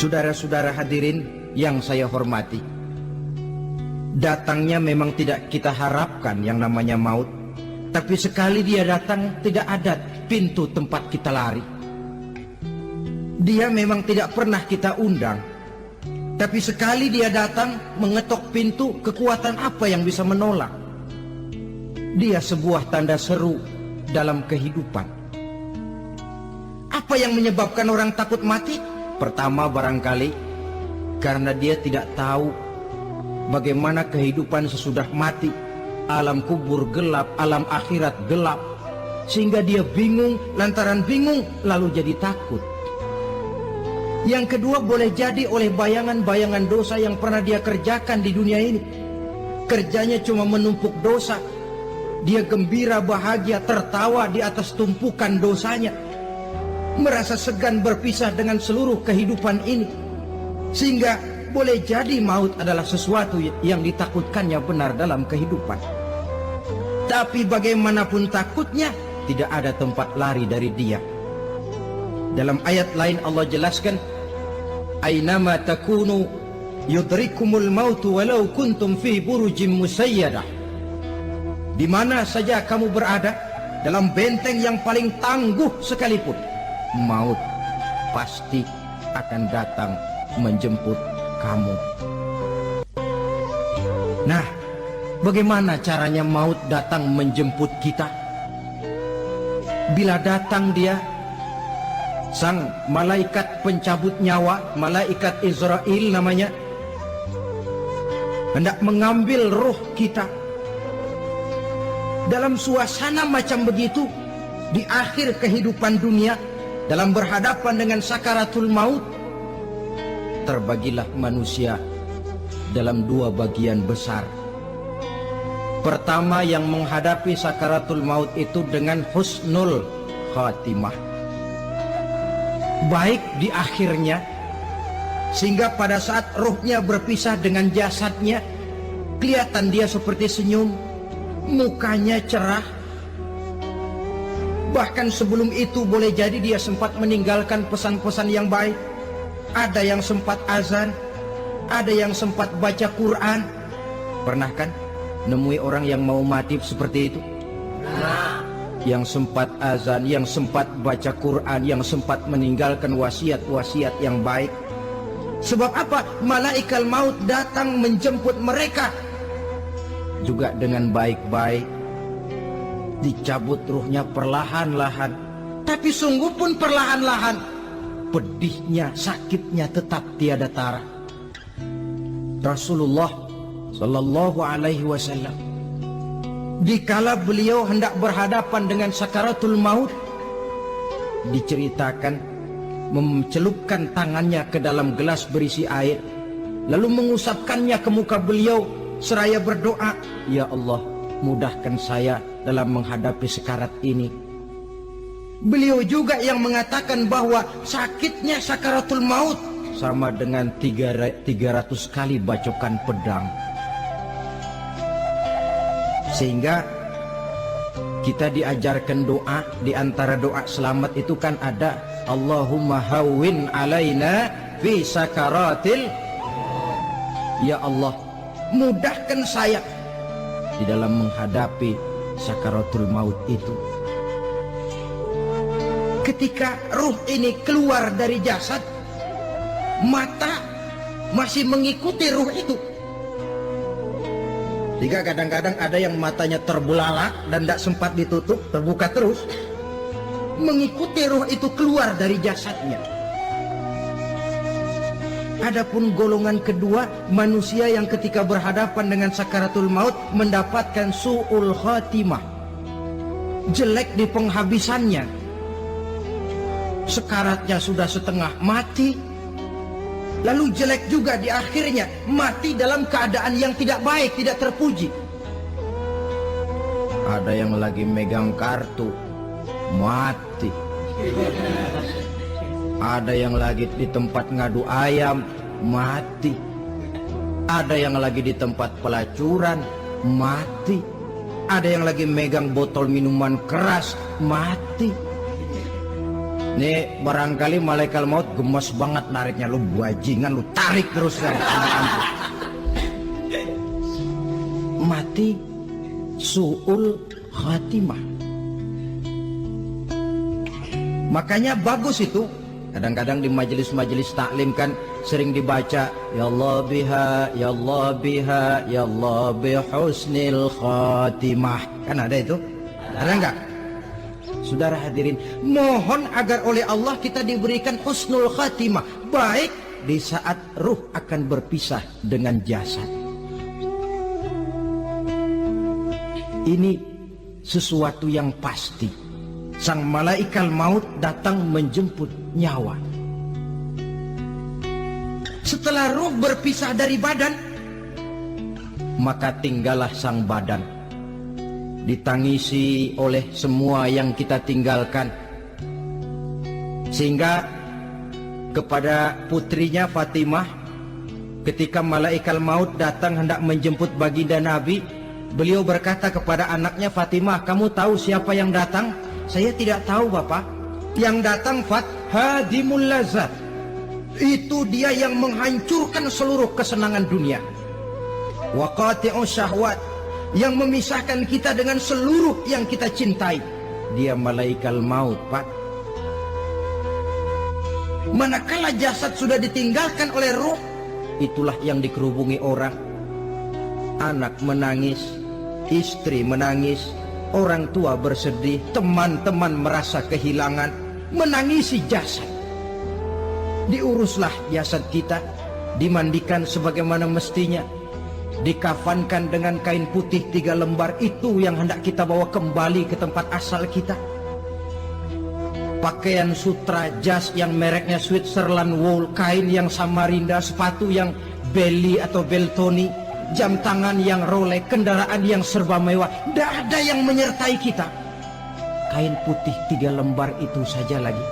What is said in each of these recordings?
Saudara-saudara hadirin yang saya hormati, datangnya memang tidak kita harapkan yang namanya maut. Tapi sekali dia datang, tidak ada pintu tempat kita lari. Dia memang tidak pernah kita undang. Tapi sekali dia datang, mengetok pintu, kekuatan apa yang bisa menolak? Dia sebuah tanda seru dalam kehidupan. Apa yang menyebabkan orang takut mati? Pertama barangkali karena dia tidak tahu bagaimana kehidupan sesudah mati. Alam kubur gelap, alam akhirat gelap, sehingga dia bingung. Lantaran bingung lalu jadi takut. Yang kedua boleh jadi oleh bayangan-bayangan dosa yang pernah dia kerjakan di dunia ini. Kerjanya cuma menumpuk dosa. Dia gembira, bahagia, tertawa di atas tumpukan dosanya, merasa segan berpisah dengan seluruh kehidupan ini. Sehingga boleh jadi maut adalah sesuatu yang ditakutkannya benar dalam kehidupan. Tapi bagaimanapun takutnya, tidak ada tempat lari dari dia. Dalam ayat lain Allah jelaskan, "Ainama takunu yudrikumul mautu walau kuntum fi burujim musayyadah." Di mana saja kamu berada, dalam benteng yang paling tangguh sekalipun, maut pasti akan datang menjemput kamu. Nah, bagaimana caranya maut datang menjemput kita? Bila datang dia, sang malaikat pencabut nyawa, malaikat Israel namanya, hendak mengambil roh kita. Dalam suasana macam begitu, di akhir kehidupan dunia, dalam berhadapan dengan sakaratul maut, terbagilah manusia dalam dua bagian besar. Pertama, yang menghadapi sakaratul maut itu dengan husnul khatimah, baik di akhirnya, sehingga pada saat rohnya berpisah dengan jasadnya, kelihatan dia seperti senyum, mukanya cerah. Bahkan sebelum itu boleh jadi dia sempat meninggalkan pesan-pesan yang baik. Ada yang sempat azan, ada yang sempat baca Quran. Pernah kan nemui orang yang mau mati seperti itu? Yang sempat azan, yang sempat baca Quran, yang sempat meninggalkan wasiat-wasiat yang baik. Sebab apa? Malaikat maut datang menjemput mereka juga dengan baik-baik. Dicabut ruhnya perlahan-lahan, tapi sungguh pun perlahan-lahan. Pedihnya, sakitnya tetap tiada tara. Rasulullah Sallallahu Alaihi Wasallam, dikala beliau hendak berhadapan dengan sakaratul maut, diceritakan mencelupkan tangannya ke dalam gelas berisi air, lalu mengusapkannya ke muka beliau seraya berdoa, "Ya Allah, mudahkan saya dalam menghadapi sekarat ini." Beliau juga yang mengatakan bahwa sakitnya sakaratul maut sama dengan 300 kali bacokan pedang. Sehingga kita diajarkan doa. Di antara doa selamat itu kan ada, Allahumma hawwin alaina fi sakaratil. Ya Allah, mudahkan saya di dalam menghadapi sakaratul maut itu. Ketika ruh ini keluar dari jasad, mata masih mengikuti ruh itu. Jika kadang-kadang ada yang matanya terbelalak dan tidak sempat ditutup, terbuka terus, mengikuti ruh itu keluar dari jasadnya. Adapun golongan kedua, manusia yang ketika berhadapan dengan sakaratul maut mendapatkan su'ul khatimah, jelek di penghabisannya. Sekaratnya sudah setengah mati, lalu jelek juga di akhirnya, mati dalam keadaan yang tidak baik, tidak terpuji. Ada yang lagi megang kartu, mati. Ada yang lagi di tempat ngadu ayam, mati. Ada yang lagi di tempat pelacuran, mati. Ada yang lagi megang botol minuman keras, mati. Nih barangkali malaikat maut gemes banget nariknya, lu bajingan, lu tarik terus kan. Mati su'ul khatimah. Makanya bagus itu. Kadang-kadang di majelis-majelis taklim kan sering dibaca, ya Allah biha, ya Allah biha, ya Allah bihusnil khatimah. Kan ada itu? Ada enggak? Saudara hadirin, mohon agar oleh Allah kita diberikan husnul khatimah, baik di saat ruh akan berpisah dengan jasad. Ini sesuatu yang pasti. Sang malaikat maut datang menjemput nyawa. Setelah ruh berpisah dari badan, maka tinggallah sang badan, ditangisi oleh semua yang kita tinggalkan. Sehingga kepada putrinya Fatimah, ketika malaikat maut datang hendak menjemput baginda Nabi, beliau berkata kepada anaknya, Fatimah, kamu tahu siapa yang datang? Saya tidak tahu, Bapak. Yang datang hadimul lazat. Itu dia yang menghancurkan seluruh kesenangan dunia. Wa qati'u syahwat, yang memisahkan kita dengan seluruh yang kita cintai. Dia malaikat maut, Pak. Manakala jasad sudah ditinggalkan oleh ruh, itulah yang dikerubungi orang. Anak menangis, istri menangis, orang tua bersedih, teman-teman merasa kehilangan, menangisi jasad. Diuruslah jasad kita, dimandikan sebagaimana mestinya, dikafankan dengan kain putih 3 lembar. Itu yang hendak kita bawa kembali ke tempat asal kita. Pakaian sutra, jas yang mereknya Switzerland wool, kain yang Samarinda, sepatu yang Belly atau Beltoni, jam tangan yang Rolex, kendaraan yang serba mewah, tidak ada yang menyertai kita. Kain putih 3 lembar itu saja lagi.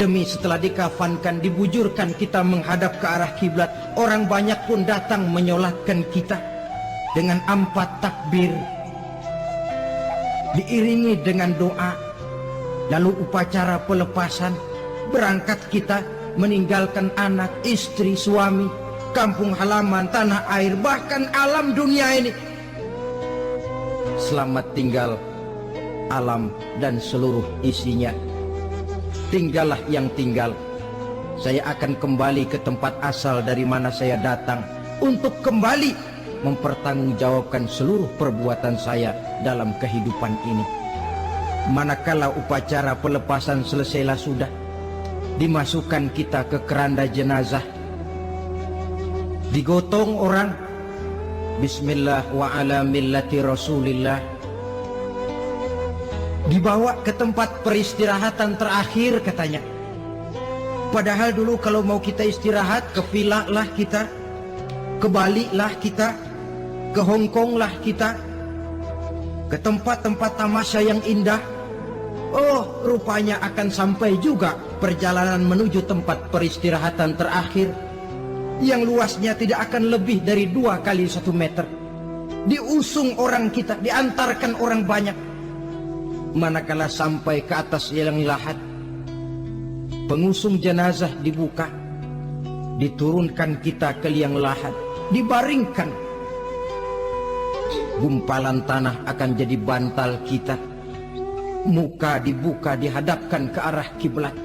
Demi setelah dikafankan, dibujurkan kita menghadap ke arah kiblat, orang banyak pun datang menyolatkan kita dengan 4 takbir, diiringi dengan doa. Lalu upacara pelepasan, berangkat kita meninggalkan anak, istri, suami, kampung halaman, tanah air, bahkan alam dunia ini. Selamat tinggal alam dan seluruh isinya. Tinggallah yang tinggal. Saya akan kembali ke tempat asal dari mana saya datang, untuk kembali mempertanggungjawabkan seluruh perbuatan saya dalam kehidupan ini. Manakala upacara pelepasan selesailah sudah, dimasukkan kita ke keranda jenazah, digotong orang, bismillah wa ala millati rasulillah, dibawa ke tempat peristirahatan terakhir katanya. Padahal dulu kalau mau kita istirahat, ke villa lah kita, ke Bali lah kita, ke Hong Kong lah kita, ke tempat-tempat tamasya yang indah. Oh, rupanya akan sampai juga perjalanan menuju tempat peristirahatan terakhir, yang luasnya tidak akan lebih dari 2 kali 1 meter. Diusung orang kita, diantarkan orang banyak. Manakala sampai ke atas liang lahat, pengusung jenazah dibuka, diturunkan kita ke liang lahat, dibaringkan. Gumpalan tanah akan jadi bantal kita, muka dibuka, dihadapkan ke arah kiblat.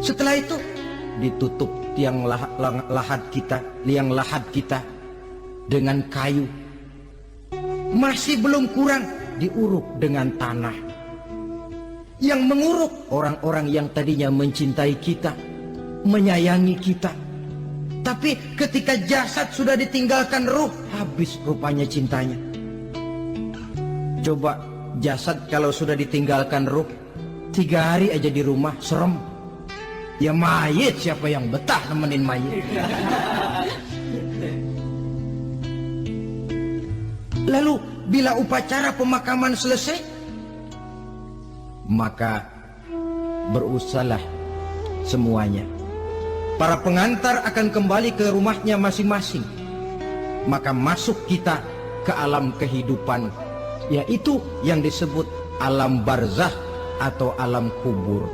Setelah itu ditutup liang lahat kita dengan kayu. Masih belum kurang, diuruk dengan tanah. Yang menguruk orang-orang yang tadinya mencintai kita, menyayangi kita. Tapi ketika jasad sudah ditinggalkan ruh, habis rupanya cintanya. Coba jasad kalau sudah ditinggalkan ruh, 3 hari aja di rumah, serem. Ya mayit, siapa yang betah nemenin mayit? Lalu bila upacara pemakaman selesai, maka berusahalah semuanya. Para pengantar akan kembali ke rumahnya masing-masing. Maka masuk kita ke alam kehidupan, yaitu yang disebut alam barzakh atau alam kubur.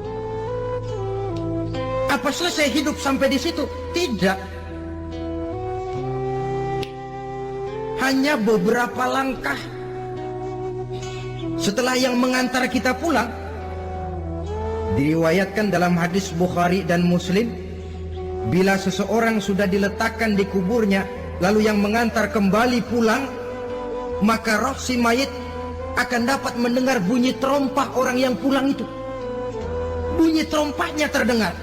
Apa selesai hidup sampai di situ? Tidak. Hanya beberapa langkah setelah yang mengantar kita pulang. Diriwayatkan dalam hadis Bukhari dan Muslim, bila seseorang sudah diletakkan di kuburnya, lalu yang mengantar kembali pulang, maka roh si mayit akan dapat mendengar bunyi terompah orang yang pulang itu. Bunyi terompahnya terdengar.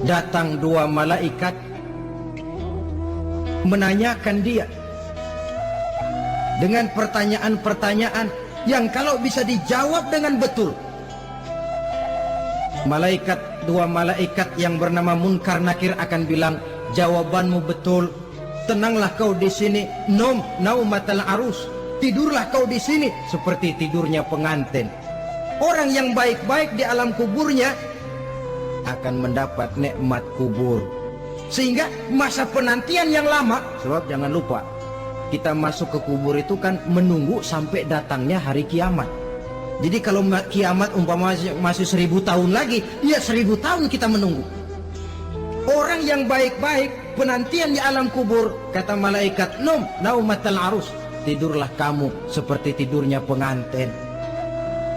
Datang dua malaikat menanyakan dia dengan pertanyaan-pertanyaan yang kalau bisa dijawab dengan betul. Dua malaikat yang bernama Munkar Nakir akan bilang, jawabanmu betul. Tenanglah kau di sini, naumatal arus. Tidurlah kau di sini seperti tidurnya pengantin. Orang yang baik-baik di alam kuburnya akan mendapat nikmat kubur. Sehingga masa penantian yang lama, sebab jangan lupa, kita masuk ke kubur itu kan menunggu sampai datangnya hari kiamat. Jadi kalau kiamat umpama masih 1000 tahun lagi, ya 1000 tahun kita menunggu. Orang yang baik-baik, penantian di alam kubur, kata malaikat, naumatal arus. Tidurlah kamu seperti tidurnya pengantin.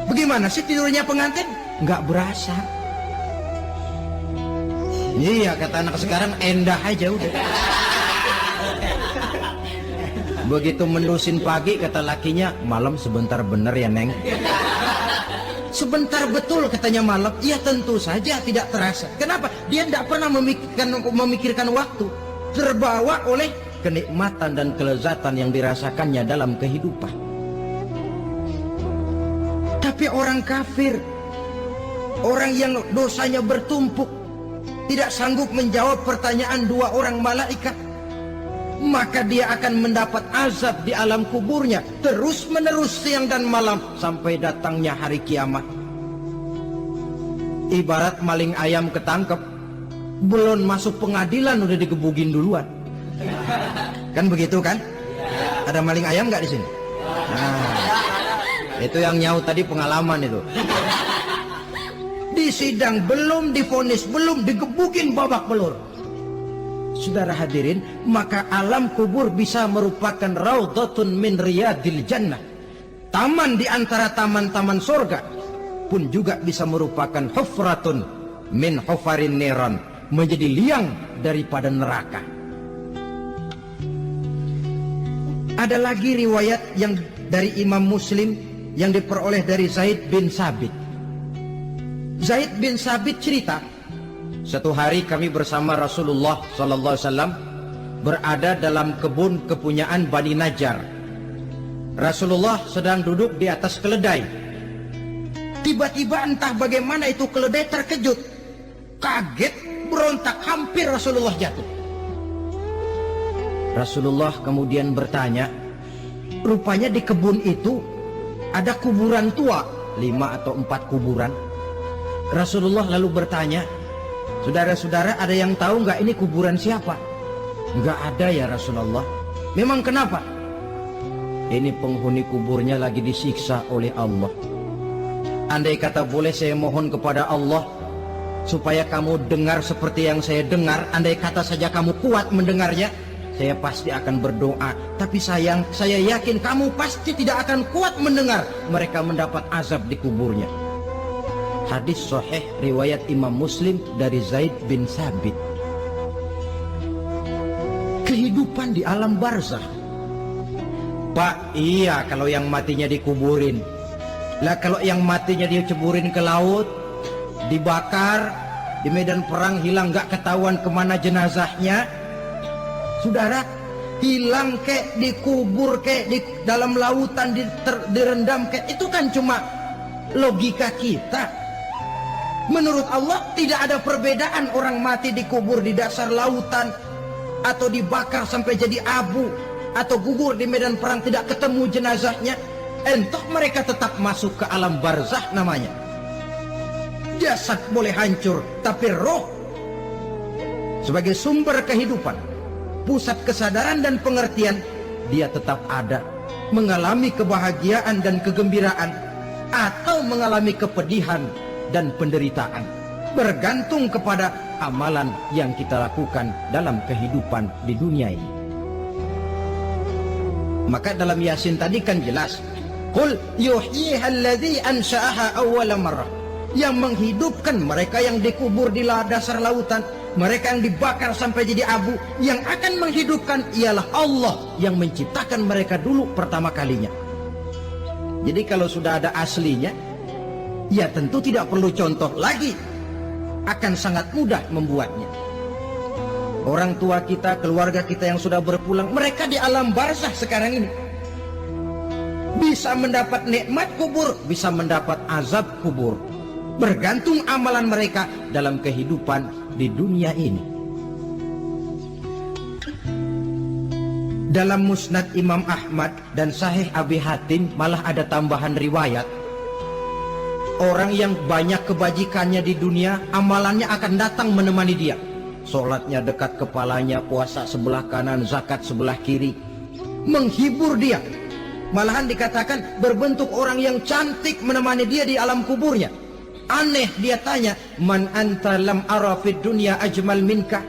Bagaimana sih tidurnya pengantin? Nggak berasa. Iya, kata anak sekarang, endah aja udah. Begitu mendusin pagi, kata lakinya, malam sebentar bener ya Neng. Sebentar betul katanya malam. Ya tentu saja tidak terasa. Kenapa? Dia tidak pernah memikirkan waktu. Terbawa oleh kenikmatan dan kelezatan yang dirasakannya dalam kehidupan. Tapi orang kafir, orang yang dosanya bertumpuk, tidak sanggup menjawab pertanyaan dua orang malaikat, maka dia akan mendapat azab di alam kuburnya terus menerus siang dan malam sampai datangnya hari kiamat. Ibarat maling ayam ketangkep, belum masuk pengadilan udah digebugin duluan. Kan begitu kan? Ada maling ayam nggak di sini? Nah, itu yang nyaut tadi pengalaman itu. Di sidang belum divonis, belum digebugin babak belur. Saudara hadirin, maka alam kubur bisa merupakan raudhatun min riyadil jannah. Taman di antara taman-taman surga, pun juga bisa merupakan hufratun min hufarin niran, menjadi liang daripada neraka. Ada lagi riwayat yang dari Imam Muslim yang diperoleh dari Zaid bin Sabit. Zaid bin Sabit cerita, satu hari kami bersama Rasulullah SAW berada dalam kebun kepunyaan Bani Najjar. Rasulullah sedang duduk di atas keledai. Tiba-tiba entah bagaimana itu keledai terkejut, kaget, berontak, hampir Rasulullah jatuh. Rasulullah kemudian bertanya, rupanya di kebun itu ada kuburan tua, 5 atau 4 kuburan. Rasulullah lalu bertanya, saudara-saudara, ada yang tahu nggak ini kuburan siapa? Nggak ada ya Rasulullah. Memang kenapa? Ini penghuni kuburnya lagi disiksa oleh Allah. Andai kata boleh saya mohon kepada Allah supaya kamu dengar seperti yang saya dengar, andai kata saja kamu kuat mendengarnya, saya pasti akan berdoa. Tapi sayang, saya yakin kamu pasti tidak akan kuat mendengar mereka mendapat azab di kuburnya. Hadis sahih riwayat Imam Muslim dari Zaid bin Sabit. Kehidupan di alam barzakh. Pak, iya kalau yang matinya dikuburin. Lah kalau yang matinya dia ceburin ke laut, dibakar, di medan perang hilang gak ketahuan kemana jenazahnya. Saudara, hilang kek, dikubur kek, di dalam lautan direndam kek, itu kan cuma logika kita. Menurut Allah tidak ada perbedaan orang mati dikubur di dasar lautan atau dibakar sampai jadi abu atau gugur di medan perang tidak ketemu jenazahnya. Entah mereka tetap masuk ke alam barzakh namanya. Jasad boleh hancur, tapi roh sebagai sumber kehidupan, pusat kesadaran dan pengertian, dia tetap ada, mengalami kebahagiaan dan kegembiraan, atau atau mengalami kepedihan dan penderitaan, bergantung kepada amalan yang kita lakukan dalam kehidupan di dunia ini. Maka dalam Yasin tadi kan jelas, qul yuhyiha alladzi ansha'aha awwala marrah, yang menghidupkan mereka yang dikubur di dasar lautan, mereka yang dibakar sampai jadi abu, yang akan menghidupkan ialah Allah yang menciptakan mereka dulu pertama kalinya. Jadi kalau sudah ada aslinya, ya tentu tidak perlu contoh lagi, akan sangat mudah membuatnya. Orang tua kita, keluarga kita yang sudah berpulang, mereka di alam barzah sekarang ini bisa mendapat nikmat kubur, bisa mendapat azab kubur, bergantung amalan mereka dalam kehidupan di dunia ini. Dalam Musnad Imam Ahmad dan Sahih Abi Hatim malah ada tambahan riwayat, orang yang banyak kebajikannya di dunia, amalannya akan datang menemani dia. Sholatnya dekat kepalanya, puasa sebelah kanan, zakat sebelah kiri, menghibur dia. Malahan dikatakan berbentuk orang yang cantik menemani dia di alam kuburnya. Aneh, dia tanya, man anta lam ara fid dunya ajmal minka,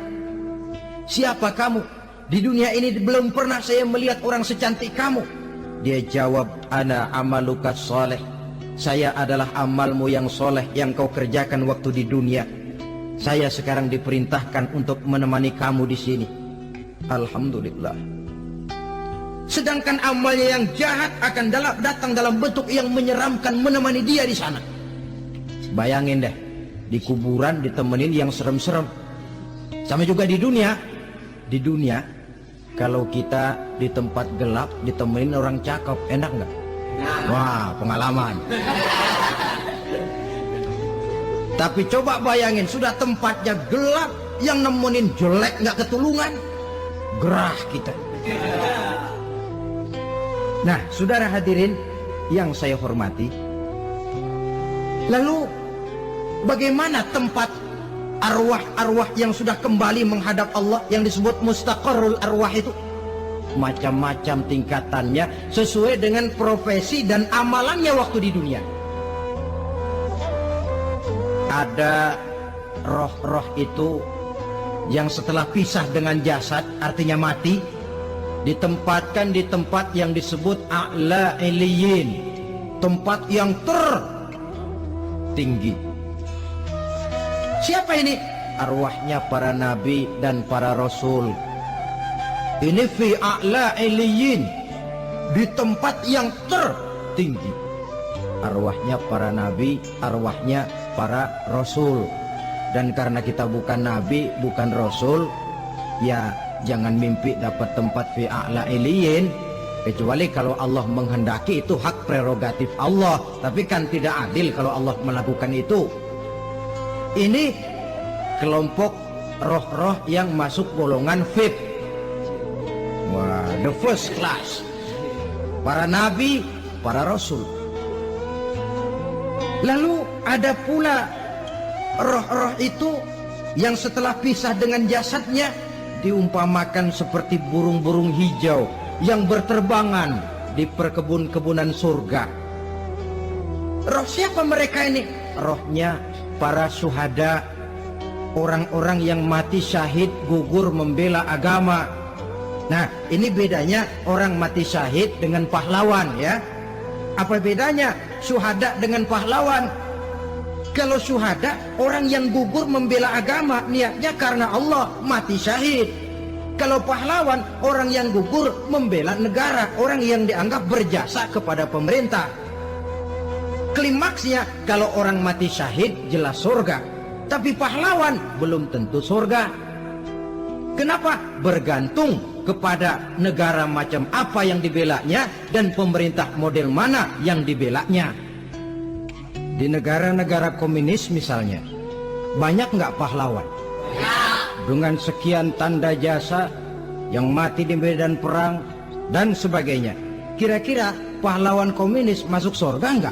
siapa kamu? Di dunia ini belum pernah saya melihat orang secantik kamu. Dia jawab, ana amaluka soleh, saya adalah amalmu yang soleh yang kau kerjakan waktu di dunia. Saya sekarang diperintahkan untuk menemani kamu di sini. Alhamdulillah. Sedangkan amalnya yang jahat akan datang dalam bentuk yang menyeramkan menemani dia di sana. Bayangin deh, di kuburan ditemenin yang serem-serem. Sama juga di dunia. Di dunia, kalau kita di tempat gelap ditemenin orang cakep, enak nggak? Wah, pengalaman. Tapi coba bayangin, sudah tempatnya gelap, yang nemenin jelek nggak ketulungan, gerah kita. Nah, saudara hadirin yang saya hormati, lalu bagaimana tempat arwah-arwah yang sudah kembali menghadap Allah yang disebut mustaqarrul arwah itu? Macam-macam tingkatannya sesuai dengan profesi dan amalannya waktu di dunia. Ada roh-roh itu yang setelah pisah dengan jasad, artinya mati, ditempatkan di tempat yang disebut a'la iliyin, tempat yang tertinggi. Siapa ini? Arwahnya para nabi dan para rasul. Ini fi a'la iliyin, di tempat yang tertinggi. Arwahnya para nabi, arwahnya para rasul. Dan karena kita bukan nabi, bukan rasul, ya jangan mimpi dapat tempat fi a'la iliyin, kecuali kalau Allah menghendaki. Itu hak prerogatif Allah, tapi kan tidak adil kalau Allah melakukan itu. Ini kelompok roh-roh yang masuk golongan VIP. Wah, the first class. Para nabi, para rasul. Lalu ada pula roh-roh itu yang setelah pisah dengan jasadnya diumpamakan seperti burung-burung hijau yang berterbangan di perkebun-kebunan surga. Roh siapa mereka ini? Rohnya para syuhada, orang-orang yang mati syahid gugur membela agama. Nah, ini bedanya orang mati syahid dengan pahlawan, ya. Apa bedanya syuhada dengan pahlawan? Kalau syuhada, orang yang gugur membela agama, niatnya karena Allah, mati syahid. Kalau pahlawan, orang yang gugur membela negara, orang yang dianggap berjasa kepada pemerintah. Klimaksnya, kalau orang mati syahid jelas surga, tapi pahlawan belum tentu surga. Kenapa? Bergantung kepada negara macam apa yang dibelanya dan pemerintah model mana yang dibelanya. Di negara-negara komunis misalnya, banyak nggak pahlawan? Dengan sekian tanda jasa yang mati di medan perang dan sebagainya. Kira-kira pahlawan komunis masuk surga nggak?